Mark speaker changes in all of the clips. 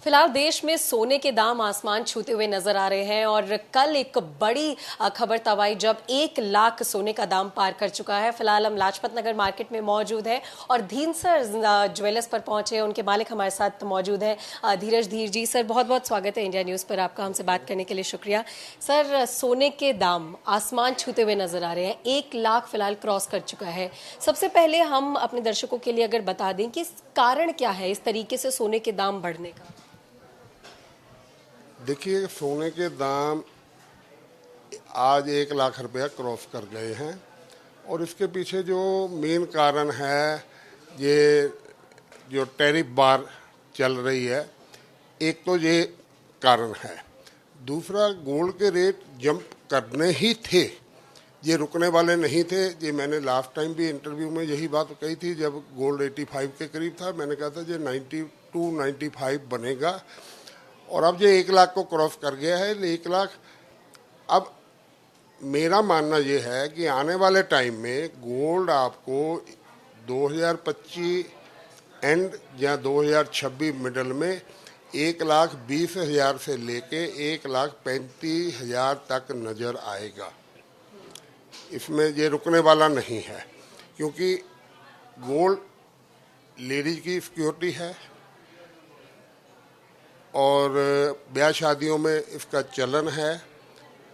Speaker 1: फिलहाल देश में सोने के दाम आसमान छूते हुए नजर आ रहे हैं और कल एक बड़ी खबर तब आई जब 1 लाख सोने का दाम पार कर चुका है। फिलहाल हम लाजपत नगर मार्केट में मौजूद है और धीनसर ज्वेलर्स पर पहुंचे हैं। उनके मालिक हमारे साथ मौजूद है धीरज धीर जी। सर, बहुत बहुत स्वागत है इंडिया न्यूज पर, आपका हमसे बात करने के लिए शुक्रिया। सर, सोने के दाम आसमान छूते हुए नजर आ रहे हैं, 1 लाख फिलहाल क्रॉस कर चुका है। सबसे पहले हम अपने दर्शकों के लिए अगर बता दें कि कारण क्या है इस तरीके से सोने के दाम बढ़ने का।
Speaker 2: देखिए, सोने के दाम आज 1 लाख रुपया क्रॉस कर गए हैं और इसके पीछे जो मेन कारण है, ये जो टैरिफ बार चल रही है, एक तो ये कारण है। दूसरा, गोल्ड के रेट जंप करने ही थे, ये रुकने वाले नहीं थे। ये मैंने लास्ट टाइम भी इंटरव्यू में यही बात कही थी, जब गोल्ड 85 के करीब था। मैंने कहा था ये 92-95 बनेगा और अब ये 1 लाख को क्रॉस कर गया है। 1 लाख, अब मेरा मानना ये है कि आने वाले टाइम में गोल्ड आपको 2025 एंड या 2026 मिडल में 1,20,000 से लेके 1,35,000 तक नज़र आएगा। इसमें ये रुकने वाला नहीं है, क्योंकि गोल्ड लेडीज की सिक्योरिटी है और ब्याह शादियों में इसका चलन है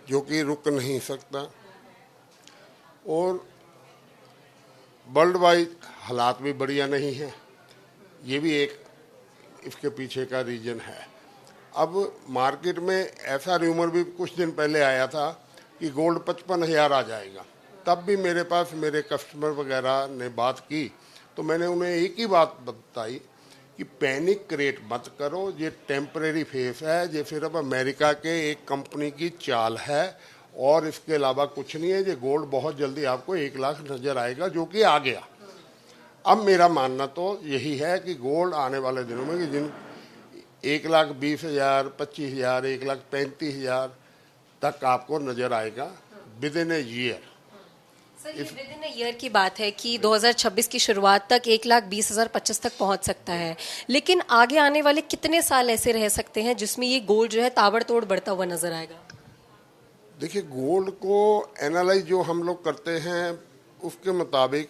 Speaker 2: जो कि रुक नहीं सकता। और वर्ल्ड वाइड हालात भी बढ़िया नहीं है, ये भी एक इसके पीछे का रीज़न है। अब मार्केट में ऐसा र्यूमर भी कुछ दिन पहले आया था कि गोल्ड 55,000 आ जाएगा। तब भी मेरे पास मेरे कस्टमर वगैरह ने बात की तो मैंने उन्हें एक ही बात बताई कि पैनिक क्रिएट मत करो, ये टेम्परेरी फेस है, ये सिर्फ अमेरिका के एक कंपनी की चाल है और इसके अलावा कुछ नहीं है। ये गोल्ड बहुत जल्दी आपको 1 लाख नज़र आएगा, जो कि आ गया। अब मेरा मानना तो यही है कि गोल्ड आने वाले दिनों में कि जिन 1,20,000, 25,000, 1,35,000 तक आपको नज़र आएगा with in a year.
Speaker 1: Sir, ये विद इन ईयर की बात है कि 2026 की शुरुआत तक 1,20,025 तक पहुंच सकता है, लेकिन आगे आने वाले कितने साल ऐसे रह सकते हैं जिसमें ये गोल्ड जो है ताबड़तोड़ बढ़ता हुआ नजर आएगा?
Speaker 2: देखिए, गोल्ड को एनालाइज जो हम लोग करते हैं उसके मुताबिक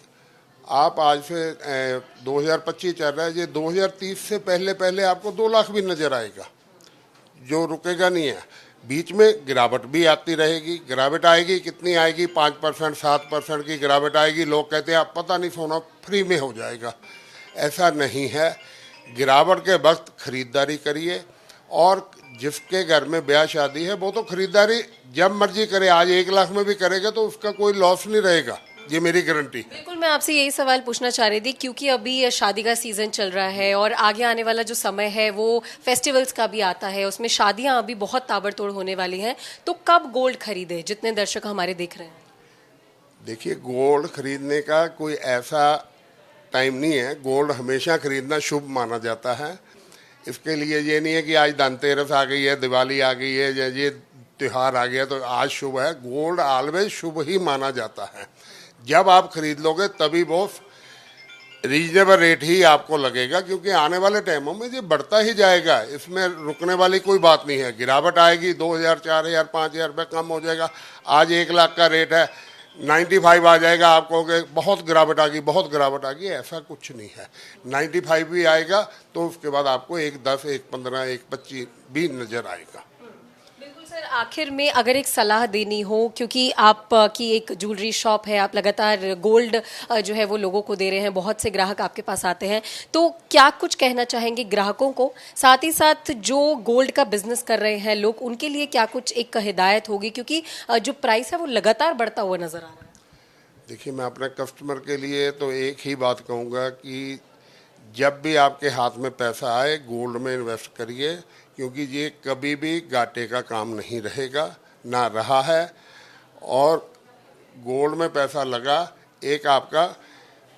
Speaker 2: आप आज से 2025 चल रहा है, ये 2030 से पहले पहले आपको 2 लाख भी नज़र आएगा, जो रुकेगा नहीं है। बीच में गिरावट भी आती रहेगी। गिरावट आएगी, कितनी आएगी? 5%, 7% की गिरावट आएगी। लोग कहते हैं आप पता नहीं सोना फ्री में हो जाएगा, ऐसा नहीं है। गिरावट के वक्त खरीदारी करिए और जिसके घर में ब्याह शादी है वो तो खरीदारी जब मर्जी करे, आज 1 लाख में भी करेगा तो उसका कोई लॉस नहीं रहेगा, ये मेरी गारंटी।
Speaker 1: बिल्कुल, मैं आपसे यही सवाल पूछना चाह रही थी क्योंकि अभी शादी का सीजन चल रहा है और आगे आने वाला जो समय है वो फेस्टिवल्स का भी आता है, उसमें शादियां अभी बहुत ताबड़तोड़ होने वाली हैं। तो कब गोल्ड खरीदे, जितने दर्शक हमारे देख रहे हैं?
Speaker 2: देखिए, गोल्ड खरीदने का कोई ऐसा टाइम नहीं है। गोल्ड हमेशा खरीदना शुभ माना जाता है। इसके लिए ये नहीं है कि आज धनतेरस आ गई है, दिवाली आ गई है या ये त्यौहार आ गया तो आज शुभ है। गोल्ड ऑलवेज शुभ ही माना जाता है। जब आप खरीद लोगे तभी वो रीजनेबल रेट ही आपको लगेगा, क्योंकि आने वाले टाइमों में ये बढ़ता ही जाएगा, इसमें रुकने वाली कोई बात नहीं है। गिरावट आएगी, 2,000, 4,000, 5,000 रुपये कम हो जाएगा। आज 1 लाख का रेट है, 95 आ जाएगा, आप कहोगे बहुत गिरावट आ गई, बहुत गिरावट आ गई। ऐसा कुछ नहीं है। 95 भी आएगा तो उसके बाद आपको 1,10, 1,15, 1,25 भी नज़र आएगा।
Speaker 1: सर, आखिर में अगर एक सलाह देनी हो, क्योंकि आप की एक ज्वेलरी शॉप है, आप लगातार गोल्ड जो है वो लोगों को दे रहे हैं, बहुत से ग्राहक आपके पास आते हैं, तो क्या कुछ कहना चाहेंगे ग्राहकों को? साथ ही साथ जो गोल्ड का बिजनेस कर रहे हैं लोग, उनके लिए क्या कुछ एक हिदायत होगी, क्योंकि जो प्राइस है वो लगातार बढ़ता हुआ नजर आ रहा है?
Speaker 2: देखिए, मैं अपने कस्टमर के लिए तो एक ही बात कहूँगा कि जब भी आपके हाथ में पैसा आए गोल्ड में इन्वेस्ट करिए, क्योंकि ये कभी भी घाटे का काम नहीं रहेगा, ना रहा है। और गोल्ड में पैसा लगा, एक आपका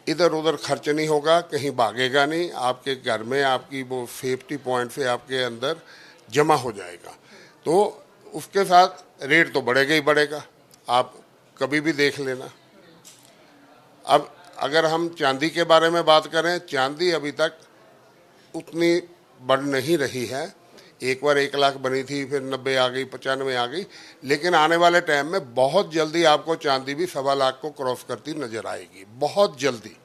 Speaker 2: इधर उधर खर्च नहीं होगा, कहीं भागेगा नहीं, आपके घर में आपकी वो सेफ्टी पॉइंट से आपके अंदर जमा हो जाएगा। तो उसके साथ रेट तो बढ़ेगा ही बढ़ेगा, आप कभी भी देख लेना। अब अगर हम चांदी के बारे में बात करें, चांदी अभी तक उतनी बढ़ नहीं रही है। एक बार 1 लाख बनी थी, फिर 90 आ गई, 95 आ गई, लेकिन आने वाले टाइम में बहुत जल्दी आपको चांदी भी 1.25 लाख को क्रॉस करती नजर आएगी, बहुत जल्दी।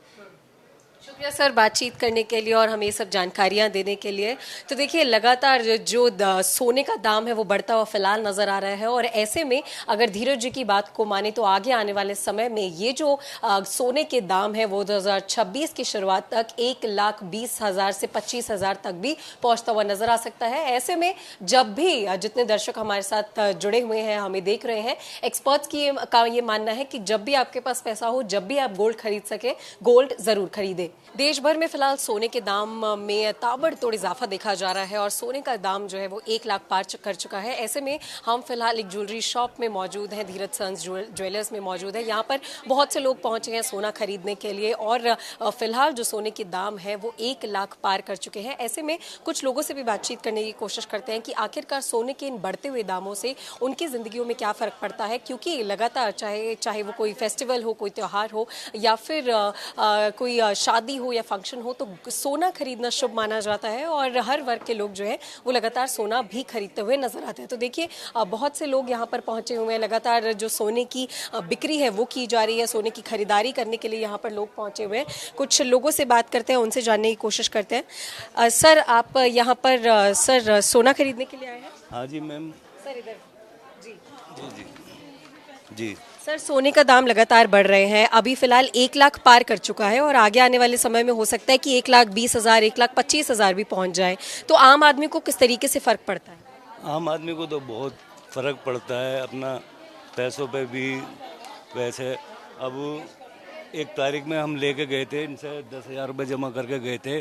Speaker 1: शुक्रिया सर बातचीत करने के लिए और हमें ये सब जानकारियां देने के लिए। तो देखिए लगातार जो सोने का दाम है वो बढ़ता हुआ फिलहाल नजर आ रहा है और ऐसे में अगर धीरज जी की बात को माने तो आगे आने वाले समय में ये जो सोने के दाम है वो 2026 की शुरुआत तक 1,20,000 से 25,000 तक भी पहुंचता हुआ नजर आ सकता है। ऐसे में जब भी जितने दर्शक हमारे साथ जुड़े हुए हैं हमें देख रहे हैं, एक्सपर्ट्स का ये मानना है कि जब भी आपके पास पैसा हो, जब भी आप गोल्ड खरीद सके, गोल्ड जरूर खरीदे। देश भर में फिलहाल सोने के दाम में ताबड़तोड़ इजाफा देखा जा रहा है और सोने का दाम जो है वो 1 लाख पार कर चुका है। ऐसे में हम फिलहाल एक ज्वेलरी शॉप में मौजूद हैं, धीरज सन्स ज्वेलर्स में मौजूद है। यहाँ पर बहुत से लोग पहुंचे हैं सोना खरीदने के लिए और फिलहाल जो सोने के दाम है वो 1 लाख पार कर चुके हैं। ऐसे में कुछ लोगों से भी बातचीत करने की कोशिश करते हैं कि आखिरकार सोने के इन बढ़ते हुए दामों से उनकी जिंदगियों में क्या फर्क पड़ता है, क्योंकि लगातार चाहे वो कोई फेस्टिवल हो, कोई त्योहार हो या फिर कोई शादी हो या फंक्शन हो, तो सोना खरीदना शुभ माना जाता है और हर वर्ग के लोग जो है वो लगातार सोना भी खरीदते हुए नजर आते हैं। तो देखिए बहुत से लोग यहाँ पर पहुंचे हुए हैं, लगातार जो सोने की बिक्री है वो की जा रही है, सोने की खरीदारी करने के लिए यहाँ पर लोग पहुंचे हुए हैं। कुछ लोगों से बात करते हैं, उनसे जानने की कोशिश करते हैं। सर आप यहाँ पर सर सोना खरीदने के लिए आए हैं?
Speaker 3: हाँ जी मैम।
Speaker 1: सर इधर जी
Speaker 3: जी जी जी।
Speaker 1: सर सोने का दाम लगातार बढ़ रहे हैं, अभी फिलहाल 1 लाख पार कर चुका है और आगे आने वाले समय में हो सकता है कि 1,20,000 1,25,000 भी पहुंच जाए। तो आम आदमी को किस तरीके से फर्क पड़ता है?
Speaker 3: आम आदमी को तो बहुत फ़र्क पड़ता है, अपना पैसों पे भी। वैसे अब 1 तारीख में हम लेके गए थे, इनसे 10,000 रुपये जमा करके गए थे,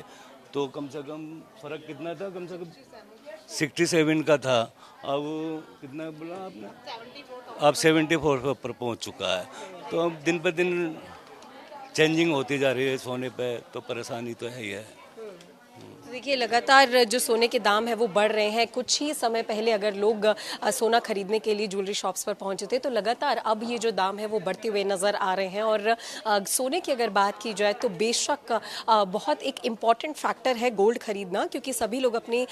Speaker 3: तो कम से कम फ़र्क कितना था? कम से कम 67 का था। अब कितना बोला आपने? अब 74 पर पहुंच चुका है। तो अब दिन पर दिन चेंजिंग होती जा रही है सोने पे, तो परेशानी तो है ही है।
Speaker 1: देखिए लगातार जो सोने के दाम है वो बढ़ रहे हैं। कुछ ही समय पहले अगर लोग सोना खरीदने के लिए ज्वेलरी शॉप्स पर पहुंचे थे, तो लगातार अब ये जो दाम है वो बढ़ते हुए नजर आ रहे हैं। और सोने की अगर बात की जाए तो बेशक बहुत एक इम्पॉर्टेंट फैक्टर है गोल्ड खरीदना, क्योंकि सभी लोग अपने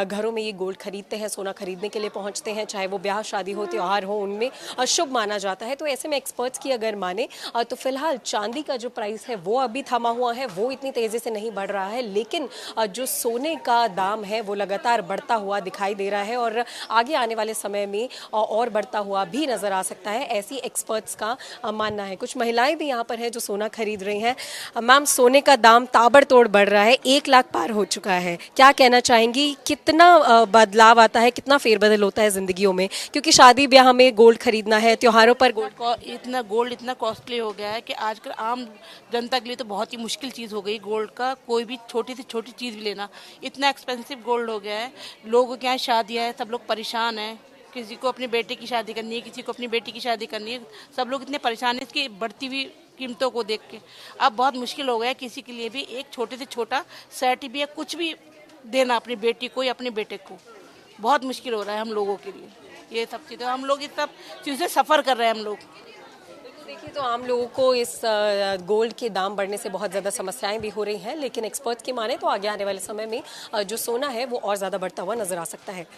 Speaker 1: घरों में ये गोल्ड खरीदते हैं, सोना खरीदने के लिए पहुंचते हैं, चाहे वो ब्याह शादी हो, त्योहार हो, उनमें शुभ माना जाता है। तो ऐसे में एक्सपर्ट्स की अगर माने तो फिलहाल चांदी का जो प्राइस है वो अभी थमा हुआ है, वो इतनी तेजी से नहीं बढ़ रहा है, लेकिन जो सोने का दाम है वो लगातार बढ़ता हुआ दिखाई दे रहा है और आगे आने वाले समय में और बढ़ता हुआ भी नजर आ सकता है, ऐसी एक्सपर्ट्स का मानना है। कुछ महिलाएं भी यहाँ पर हैं जो सोना खरीद रही हैं। मैम सोने का दाम ताबड़तोड़ बढ़ रहा है, 1 लाख पार हो चुका है, क्या कहना चाहेंगी? कितना बदलाव आता है, कितना फेरबदल होता है जिंदगियों में? क्योंकि शादी ब्याह में गोल्ड खरीदना है, त्योहारों पर
Speaker 4: गोल्ड इतना कॉस्टली हो गया है कि आजकल आम जनता के लिए तो बहुत ही मुश्किल चीज़ हो गई गोल्ड का कोई भी छोटी से छोटी चीज़ भी लेना, इतना एक्सपेंसिव गोल्ड हो गया है। लोगों के यहाँ शादियाँ हैं, सब लोग परेशान हैं, किसी को अपने बेटे की शादी करनी है, किसी को अपनी बेटी की शादी करनी है, सब लोग इतने परेशान हैं इसकी बढ़ती हुई कीमतों को देख के। अब बहुत मुश्किल हो गया है किसी के लिए भी एक छोटे से छोटा सेट भी या कुछ भी देना अपनी बेटी को या अपने बेटे को, बहुत मुश्किल हो रहा है हम लोगों के लिए। ये सब चीज़ें हम लोग इस सब चीज़ें सफ़र कर रहे हैं हम लोग।
Speaker 1: देखिए तो आम लोगों को इस गोल्ड के दाम बढ़ने से बहुत ज़्यादा समस्याएं भी हो रही हैं, लेकिन एक्सपर्ट्स की माने तो आगे आने वाले समय में जो सोना है वो और ज़्यादा बढ़ता हुआ नजर आ सकता है।